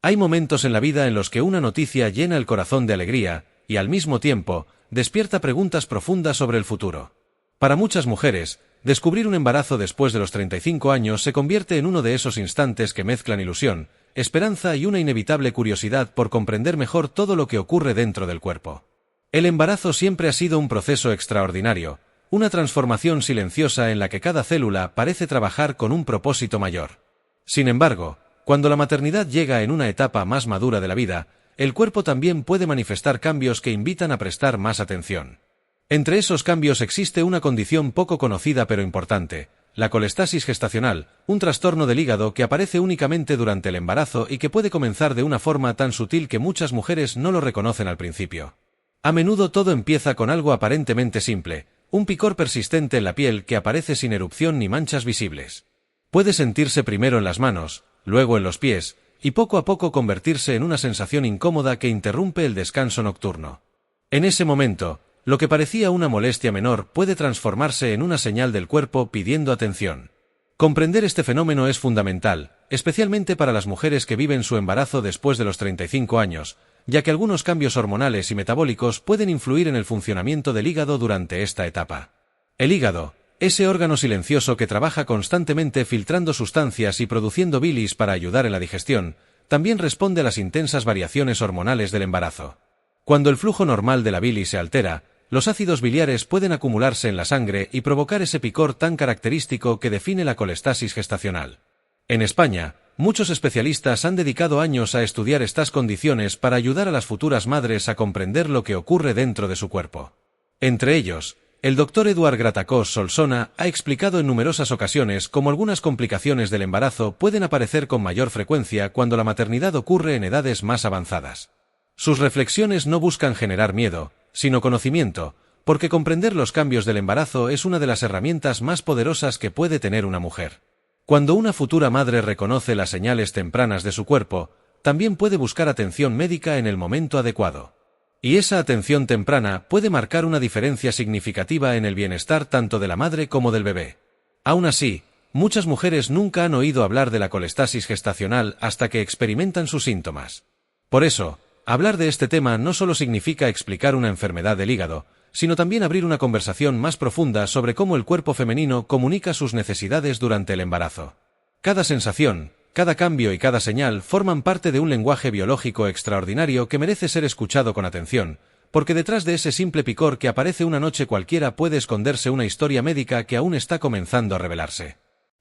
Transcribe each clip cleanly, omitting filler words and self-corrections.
Hay momentos en la vida en los que una noticia llena el corazón de alegría y, al mismo tiempo, despierta preguntas profundas sobre el futuro. Para muchas mujeres, descubrir un embarazo después de los 35 años se convierte en uno de esos instantes que mezclan ilusión, esperanza y una inevitable curiosidad por comprender mejor todo lo que ocurre dentro del cuerpo. El embarazo siempre ha sido un proceso extraordinario, una transformación silenciosa en la que cada célula parece trabajar con un propósito mayor. Sin embargo, cuando la maternidad llega en una etapa más madura de la vida, el cuerpo también puede manifestar cambios que invitan a prestar más atención. Entre esos cambios existe una condición poco conocida pero importante, la colestasis gestacional, un trastorno del hígado que aparece únicamente durante el embarazo y que puede comenzar de una forma tan sutil que muchas mujeres no lo reconocen al principio. A menudo todo empieza con algo aparentemente simple, un picor persistente en la piel que aparece sin erupción ni manchas visibles. Puede sentirse primero en las manos, luego en los pies, y poco a poco convertirse en una sensación incómoda que interrumpe el descanso nocturno. En ese momento, lo que parecía una molestia menor puede transformarse en una señal del cuerpo pidiendo atención. Comprender este fenómeno es fundamental, especialmente para las mujeres que viven su embarazo después de los 35 años, ya que algunos cambios hormonales y metabólicos pueden influir en el funcionamiento del hígado durante esta etapa. El hígado, ese órgano silencioso que trabaja constantemente filtrando sustancias y produciendo bilis para ayudar en la digestión, también responde a las intensas variaciones hormonales del embarazo. Cuando el flujo normal de la bilis se altera, los ácidos biliares pueden acumularse en la sangre y provocar ese picor tan característico que define la colestasis gestacional. En España, muchos especialistas han dedicado años a estudiar estas condiciones para ayudar a las futuras madres a comprender lo que ocurre dentro de su cuerpo. Entre ellos, el Dr. Eduard Gratacós Solsona ha explicado en numerosas ocasiones cómo algunas complicaciones del embarazo pueden aparecer con mayor frecuencia cuando la maternidad ocurre en edades más avanzadas. Sus reflexiones no buscan generar miedo, sino conocimiento, porque comprender los cambios del embarazo es una de las herramientas más poderosas que puede tener una mujer. Cuando una futura madre reconoce las señales tempranas de su cuerpo, también puede buscar atención médica en el momento adecuado. Y esa atención temprana puede marcar una diferencia significativa en el bienestar tanto de la madre como del bebé. Aún así, muchas mujeres nunca han oído hablar de la colestasis gestacional hasta que experimentan sus síntomas. Por eso, hablar de este tema no solo significa explicar una enfermedad del hígado, sino también abrir una conversación más profunda sobre cómo el cuerpo femenino comunica sus necesidades durante el embarazo. Cada sensación, cada cambio y cada señal forman parte de un lenguaje biológico extraordinario que merece ser escuchado con atención, porque detrás de ese simple picor que aparece una noche cualquiera puede esconderse una historia médica que aún está comenzando a revelarse.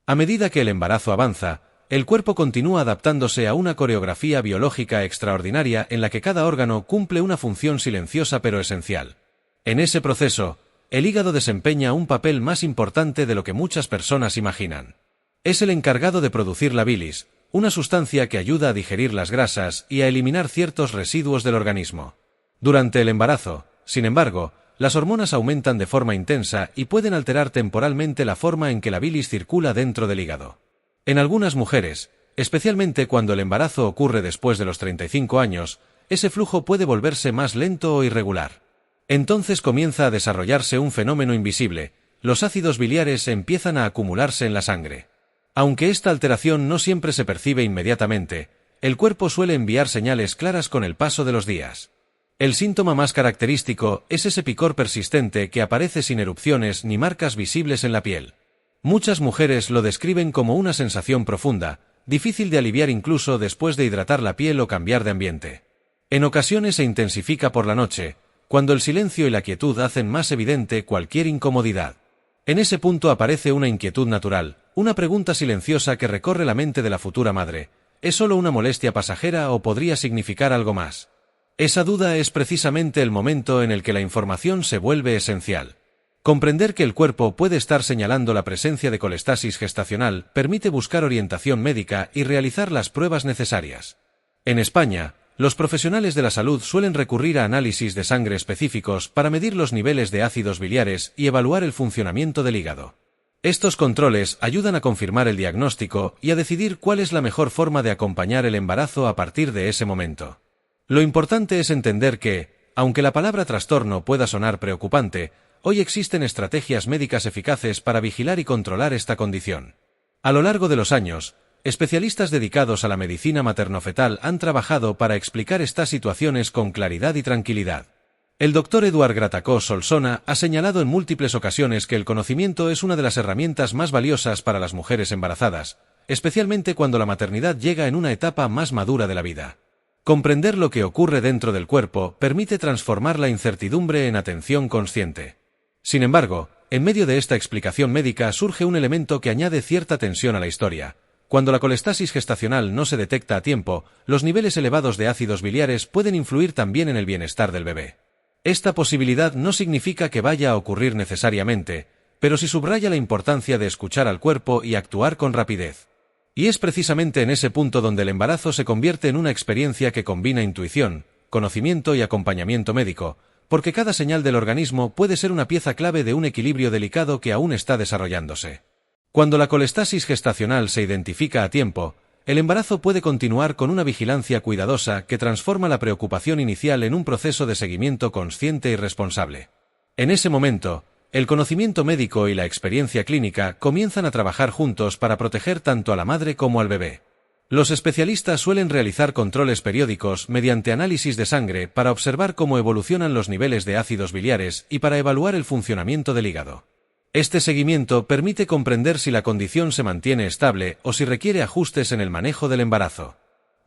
A medida que el embarazo avanza, el cuerpo continúa adaptándose a una coreografía biológica extraordinaria en la que cada órgano cumple una función silenciosa pero esencial. En ese proceso, el hígado desempeña un papel más importante de lo que muchas personas imaginan. Es el encargado de producir la bilis, una sustancia que ayuda a digerir las grasas y a eliminar ciertos residuos del organismo. Durante el embarazo, sin embargo, las hormonas aumentan de forma intensa y pueden alterar temporalmente la forma en que la bilis circula dentro del hígado. En algunas mujeres, especialmente cuando el embarazo ocurre después de los 35 años, ese flujo puede volverse más lento o irregular. Entonces comienza a desarrollarse un fenómeno invisible, los ácidos biliares empiezan a acumularse en la sangre. Aunque esta alteración no siempre se percibe inmediatamente, el cuerpo suele enviar señales claras con el paso de los días. El síntoma más característico es ese picor persistente que aparece sin erupciones ni marcas visibles en la piel. Muchas mujeres lo describen como una sensación profunda, difícil de aliviar incluso después de hidratar la piel o cambiar de ambiente. En ocasiones se intensifica por la noche, cuando el silencio y la quietud hacen más evidente cualquier incomodidad. En ese punto aparece una inquietud natural, una pregunta silenciosa que recorre la mente de la futura madre. ¿Es solo una molestia pasajera o podría significar algo más? Esa duda es precisamente el momento en el que la información se vuelve esencial. Comprender que el cuerpo puede estar señalando la presencia de colestasis gestacional permite buscar orientación médica y realizar las pruebas necesarias. En España, los profesionales de la salud suelen recurrir a análisis de sangre específicos para medir los niveles de ácidos biliares y evaluar el funcionamiento del hígado. Estos controles ayudan a confirmar el diagnóstico y a decidir cuál es la mejor forma de acompañar el embarazo a partir de ese momento. Lo importante es entender que, aunque la palabra trastorno pueda sonar preocupante, hoy existen estrategias médicas eficaces para vigilar y controlar esta condición. A lo largo de los años, Especialistas dedicados a la medicina materno-fetal han trabajado para explicar estas situaciones con claridad y tranquilidad. El Dr. Eduard Gratacós Solsona ha señalado en múltiples ocasiones que el conocimiento es una de las herramientas más valiosas para las mujeres embarazadas, especialmente cuando la maternidad llega en una etapa más madura de la vida. Comprender lo que ocurre dentro del cuerpo permite transformar la incertidumbre en atención consciente. Sin embargo, en medio de esta explicación médica surge un elemento que añade cierta tensión a la historia. Cuando la colestasis gestacional no se detecta a tiempo, los niveles elevados de ácidos biliares pueden influir también en el bienestar del bebé. Esta posibilidad no significa que vaya a ocurrir necesariamente, pero sí subraya la importancia de escuchar al cuerpo y actuar con rapidez. Y es precisamente en ese punto donde el embarazo se convierte en una experiencia que combina intuición, conocimiento y acompañamiento médico, porque cada señal del organismo puede ser una pieza clave de un equilibrio delicado que aún está desarrollándose. Cuando la colestasis gestacional se identifica a tiempo, el embarazo puede continuar con una vigilancia cuidadosa que transforma la preocupación inicial en un proceso de seguimiento consciente y responsable. En ese momento, el conocimiento médico y la experiencia clínica comienzan a trabajar juntos para proteger tanto a la madre como al bebé. Los especialistas suelen realizar controles periódicos mediante análisis de sangre para observar cómo evolucionan los niveles de ácidos biliares y para evaluar el funcionamiento del hígado. Este seguimiento permite comprender si la condición se mantiene estable o si requiere ajustes en el manejo del embarazo.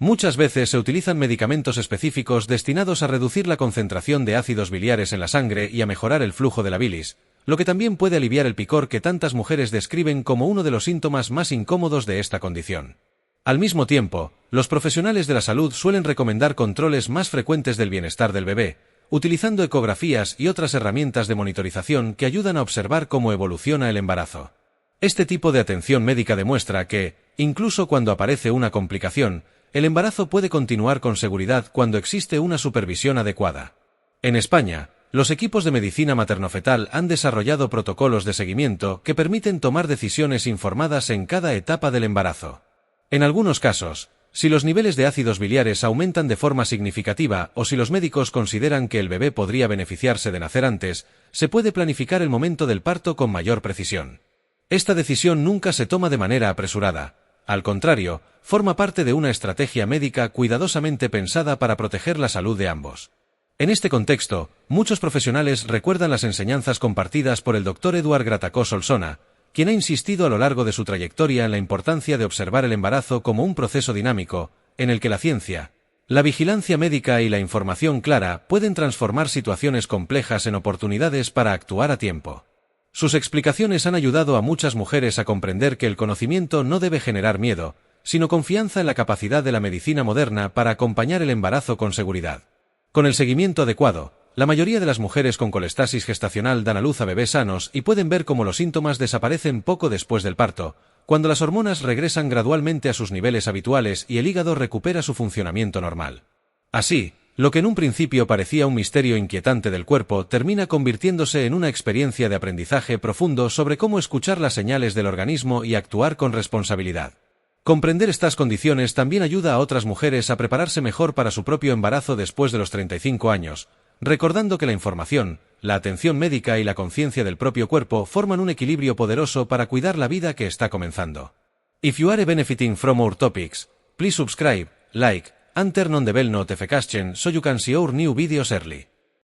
Muchas veces se utilizan medicamentos específicos destinados a reducir la concentración de ácidos biliares en la sangre y a mejorar el flujo de la bilis, lo que también puede aliviar el picor que tantas mujeres describen como uno de los síntomas más incómodos de esta condición. Al mismo tiempo, los profesionales de la salud suelen recomendar controles más frecuentes del bienestar del bebé, utilizando ecografías y otras herramientas de monitorización que ayudan a observar cómo evoluciona el embarazo. Este tipo de atención médica demuestra que, incluso cuando aparece una complicación, el embarazo puede continuar con seguridad cuando existe una supervisión adecuada. En España, los equipos de medicina materno-fetal han desarrollado protocolos de seguimiento que permiten tomar decisiones informadas en cada etapa del embarazo. En algunos casos, si los niveles de ácidos biliares aumentan de forma significativa o si los médicos consideran que el bebé podría beneficiarse de nacer antes, se puede planificar el momento del parto con mayor precisión. Esta decisión nunca se toma de manera apresurada. Al contrario, forma parte de una estrategia médica cuidadosamente pensada para proteger la salud de ambos. En este contexto, muchos profesionales recuerdan las enseñanzas compartidas por el Dr. Eduard Gratacós Solsona, quien ha insistido a lo largo de su trayectoria en la importancia de observar el embarazo como un proceso dinámico, en el que la ciencia, la vigilancia médica y la información clara pueden transformar situaciones complejas en oportunidades para actuar a tiempo. Sus explicaciones han ayudado a muchas mujeres a comprender que el conocimiento no debe generar miedo, sino confianza en la capacidad de la medicina moderna para acompañar el embarazo con seguridad. Con el seguimiento adecuado, la mayoría de las mujeres con colestasis gestacional dan a luz a bebés sanos y pueden ver cómo los síntomas desaparecen poco después del parto, cuando las hormonas regresan gradualmente a sus niveles habituales y el hígado recupera su funcionamiento normal. Así, lo que en un principio parecía un misterio inquietante del cuerpo termina convirtiéndose en una experiencia de aprendizaje profundo sobre cómo escuchar las señales del organismo y actuar con responsabilidad. Comprender estas condiciones también ayuda a otras mujeres a prepararse mejor para su propio embarazo después de los 35 años, recordando que la información, la atención médica y la conciencia del propio cuerpo forman un equilibrio poderoso para cuidar la vida que está comenzando. If you are benefiting from our topics, please subscribe, like, and turn on the bell notification so you can see our new videos early.